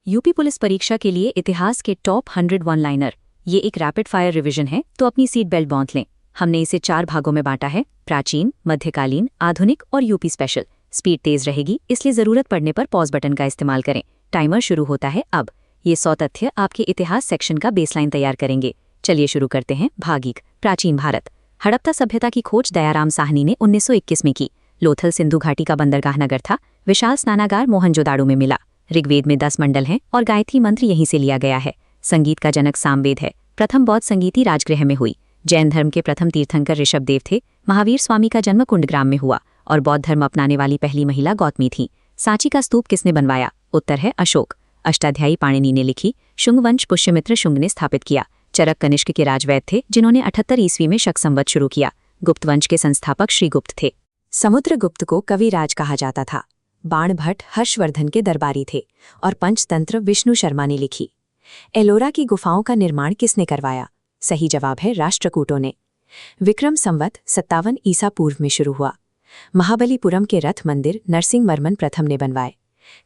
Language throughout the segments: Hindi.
यूपी पुलिस परीक्षा के लिए इतिहास के टॉप 100 वन लाइनर। ये एक रैपिड फायर रिवीजन है, तो अपनी सीट बेल्ट बांध लें। हमने इसे 4 भागों में बांटा है: प्राचीन, मध्यकालीन, आधुनिक और यूपी स्पेशल। स्पीड तेज रहेगी, इसलिए जरूरत पड़ने पर पॉज बटन का इस्तेमाल करें। टाइमर शुरू होता है अब। ये 100 तथ्य आपके इतिहास सेक्शन का बेसलाइन तैयार करेंगे। चलिए शुरू करते हैं। भाग 1, प्राचीन भारत। हड़प्पा सभ्यता की खोज दयाराम साहनी ने 1921 में की। लोथल सिंधु घाटी का बंदरगाह नगर था। विशाल स्नानागार मोहनजोदाड़ो में मिला। ऋग्वेद में 10 मंडल हैं और गायत्री मंत्र यहीं से लिया गया है। संगीत का जनक सामवेद है। प्रथम बौद्ध संगीति राजगृह में हुई। जैन धर्म के प्रथम तीर्थंकर ऋषभदेव थे। महावीर स्वामी का जन्म कुंडग्राम में हुआ और बौद्ध धर्म अपनाने वाली पहली महिला गौतमी थी। सांची का स्तूप किसने बनवाया? उत्तर है अशोक। अष्टाध्यायी पाणिनि ने लिखी। शुंग वंश पुष्यमित्र शुंग ने स्थापित किया। चरक कनिष्क के राजवैद थे, जिन्होंने 78 ईस्वी में शक संवत शुरू किया। गुप्त वंश के संस्थापक श्रीगुप्त थे। समुद्रगुप्त को कविराज कहा जाता था। बाण भट्ट हर्षवर्धन के दरबारी थे और पंचतंत्र विष्णु शर्मा ने लिखी। एलोरा की गुफाओं का निर्माण किसने करवाया? सही जवाब है राष्ट्रकूटों ने। विक्रम संवत 57 ईसा पूर्व में शुरू हुआ। महाबलीपुरम के रथ मंदिर नरसिंहवर्मन प्रथम ने बनवाए।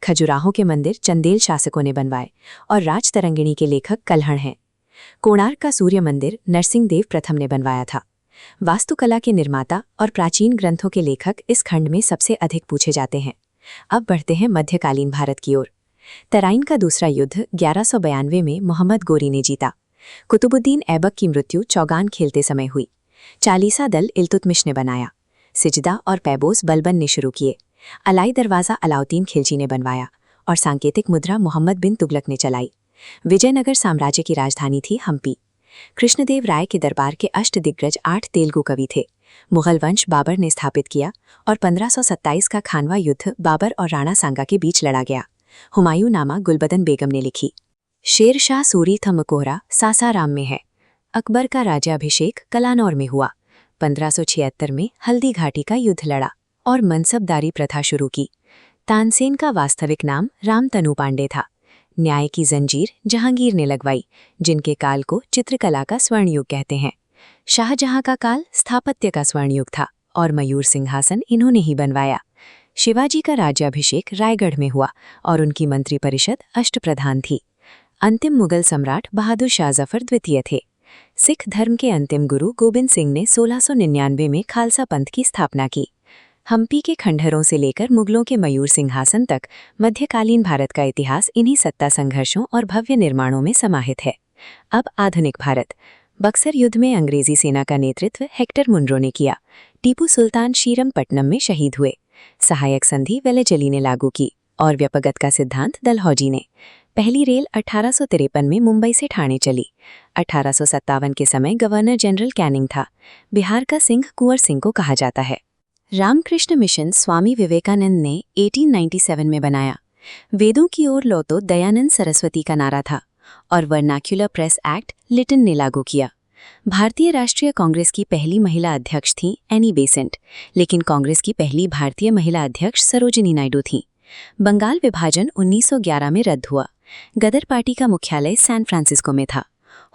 खजुराहो के मंदिर चंदेल शासकों ने बनवाए और राजतरंगिणी के लेखक कल्हण हैं। कोणार्क का सूर्य मंदिर नरसिंहदेव प्रथम ने बनवाया था। वास्तुकला के निर्माता और प्राचीन ग्रंथों के लेखक इस खंड में सबसे अधिक पूछे जाते हैं। अब बढ़ते हैं मध्यकालीन भारत की ओर। तराइन का दूसरा युद्ध 1192 में मोहम्मद गोरी ने जीता। कुतुबुद्दीन ऐबक की मृत्यु चौगान खेलते समय हुई। चालीसा दल इल्तुतमिश ने बनाया। सिजदा और पैबोस बलबन ने शुरू किए। अलाई दरवाज़ा अलाउद्दीन खिलजी ने बनवाया और सांकेतिक मुद्रा मोहम्मद बिन तुगलक ने चलाई। विजयनगर साम्राज्य की राजधानी थी हम्पी। कृष्णदेव राय के दरबार के अष्टदिग्गज 8 तेलुगु कवि थे। मुगल वंश बाबर ने स्थापित किया और 1527 का खानवा युद्ध बाबर और राणा सांगा के बीच लड़ा गया। हुमायूं नामा गुलबदन बेगम ने लिखी। शेर शाह सूरी था मकोहरा सासाराम में है। अकबर का राज्याभिषेक कलानौर में हुआ। 1576 में हल्दी घाटी का युद्ध लड़ा और मनसबदारी प्रथा शुरू की। तानसेन का वास्तविक नाम रामतनु पांडे था। न्याय की जंजीर जहांगीर ने लगवाई, जिनके काल को चित्रकला का स्वर्णयुग कहते हैं। शाहजहां का काल स्थापत्य का स्वर्णयुग था और मयूर सिंहासन इन्होंने ही बनवाया। शिवाजी का राज्याभिषेक रायगढ़ में हुआ और उनकी मंत्रिपरिषद अष्टप्रधान थी। अंतिम मुगल सम्राट बहादुर शाह जफर द्वितीय थे। सिख धर्म के अंतिम गुरु गोबिंद सिंह ने 1699 में खालसा पंथ की स्थापना की। हम्पी के खंडहरों से लेकर मुगलों के मयूर सिंहासन तक मध्यकालीन भारत का इतिहास इन्हीं सत्ता संघर्षों और भव्य निर्माणों में समाहित है। अब आधुनिक भारत। बक्सर युद्ध में अंग्रेजी सेना का नेतृत्व हेक्टर मुनरो ने किया। टीपू सुल्तान श्रीरंगपट्टनम में शहीद हुए। सहायक संधि वेलेचली ने लागू की और व्यपगत का सिद्धांत डलहौजी ने। पहली रेल 1853 में मुंबई से ठाणे चली। 1857 के समय गवर्नर जनरल कैनिंग था। बिहार का सिंह कुंवर सिंह को कहा जाता है। रामकृष्ण मिशन स्वामी विवेकानंद ने 1897 में बनाया। वेदों की ओर लौटो दयानंद सरस्वती का नारा था और वर्नाक्युलर प्रेस एक्ट लिटन ने लागू किया। भारतीय राष्ट्रीय कांग्रेस की पहली महिला अध्यक्ष थीं एनी बेसेंट, लेकिन कांग्रेस की पहली भारतीय महिला अध्यक्ष सरोजिनी नायडू थीं। बंगाल विभाजन 1911 में रद्द हुआ। गदर पार्टी का मुख्यालय सैन फ्रांसिस्को में था।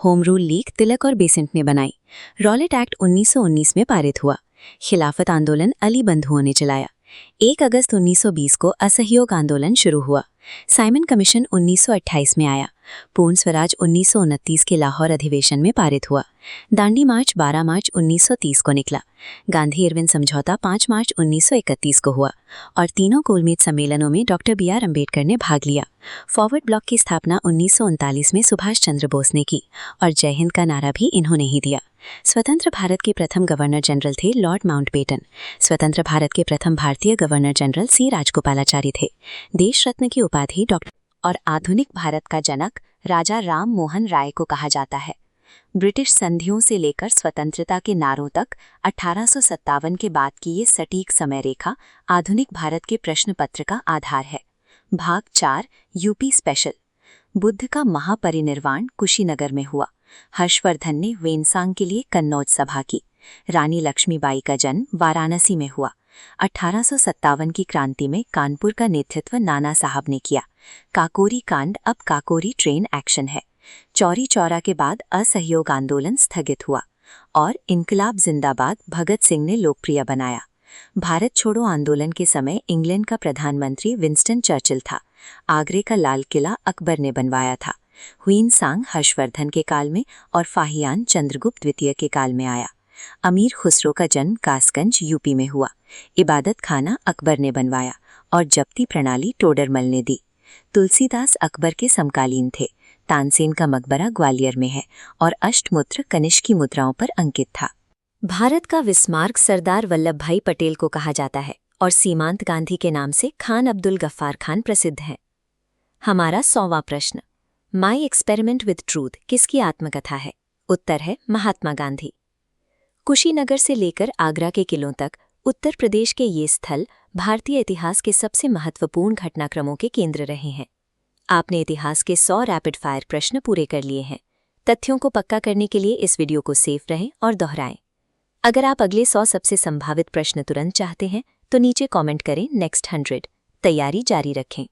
होम रूल लीग तिलक और बेसेंट ने बनाई। रॉलेट एक्ट 1919 में पारित हुआ। खिलाफत आंदोलन अली बंधुओं ने चलाया। 1 अगस्त 1920 को असहयोग आंदोलन शुरू हुआ। साइमन कमीशन 1928 में आया। पूर्ण स्वराज 1929 के लाहौर अधिवेशन में पारित हुआ। दांडी मार्च 12 मार्च 1930 को निकला। गांधी इरविन समझौता 5 मार्च 1931 को हुआ और तीनों गोलमेज सम्मेलनों में डॉक्टर BR अम्बेडकर ने भाग लिया। फॉरवर्ड ब्लॉक की स्थापना 1939 में सुभाष चंद्र बोस ने की और जय हिंद का नारा भी इन्होंने ही दिया। स्वतंत्र भारत के प्रथम गवर्नर जनरल थे लॉर्ड माउंटबेटन। स्वतंत्र भारत के प्रथम भारतीय गवर्नर जनरल C राजगोपालाचारी थे। देश रत्न की उपाधि डॉक्टर और आधुनिक भारत का जनक राजा राम मोहन राय को कहा जाता है। ब्रिटिश संधियों से लेकर स्वतंत्रता के नारों तक 1857 के बाद की ये सटीक समय रेखा आधुनिक भारत के प्रश्न पत्र का आधार है। भाग 4, यूपी स्पेशल। बुद्ध का महापरिनिर्वाण कुशीनगर में हुआ। हर्षवर्धन ने वेनसांग के लिए कन्नौज सभा की। रानी लक्ष्मीबाई का जन्म वाराणसी में हुआ। 1857 की क्रांति में कानपुर का नेतृत्व नाना साहब ने किया। काकोरी कांड अब काकोरी ट्रेन एक्शन है। चौरी चौरा के बाद असहयोग आंदोलन स्थगित हुआ और इनकलाब जिंदाबाद भगत सिंह ने लोकप्रिय बनाया। भारत छोड़ो आंदोलन के समय इंग्लैंड का प्रधानमंत्री विंस्टन चर्चिल था। आगरे का लाल किला अकबर ने बनवाया था। हुइनसांग हर्षवर्धन के काल में और फाहियान चंद्रगुप्त द्वितीय के काल में आया। अमीर खुसरो का जन्म कासगंज यूपी में हुआ। इबादत खाना अकबर ने बनवाया और जब्ती प्रणाली टोडरमल ने दी। तुलसीदास अकबर के समकालीन थे। तानसेन का मकबरा ग्वालियर में है और अष्टमुद्र कनिष्की मुद्राओं पर अंकित था। भारत का विस्मार्क सरदार वल्लभ भाई पटेल को कहा जाता है और सीमांत गांधी के नाम से खान अब्दुल गफ्फार खान प्रसिद्ध हैं। हमारा 100वां प्रश्न, माई एक्सपेरिमेंट विद ट्रूथ किसकी आत्मकथा है? उत्तर है महात्मा गांधी। कुशीनगर से लेकर आगरा के किलों तक उत्तर प्रदेश के ये स्थल भारतीय इतिहास के सबसे महत्वपूर्ण घटनाक्रमों के केंद्र रहे हैं। आपने इतिहास के 100 रैपिड फायर प्रश्न पूरे कर लिए हैं। तथ्यों को पक्का करने के लिए इस वीडियो को सेव रहें और दोहराएं। अगर आप अगले 100 सबसे संभावित प्रश्न तुरंत चाहते हैं तो नीचे कमेंट करें नेक्स्ट 100। तैयारी जारी रखें।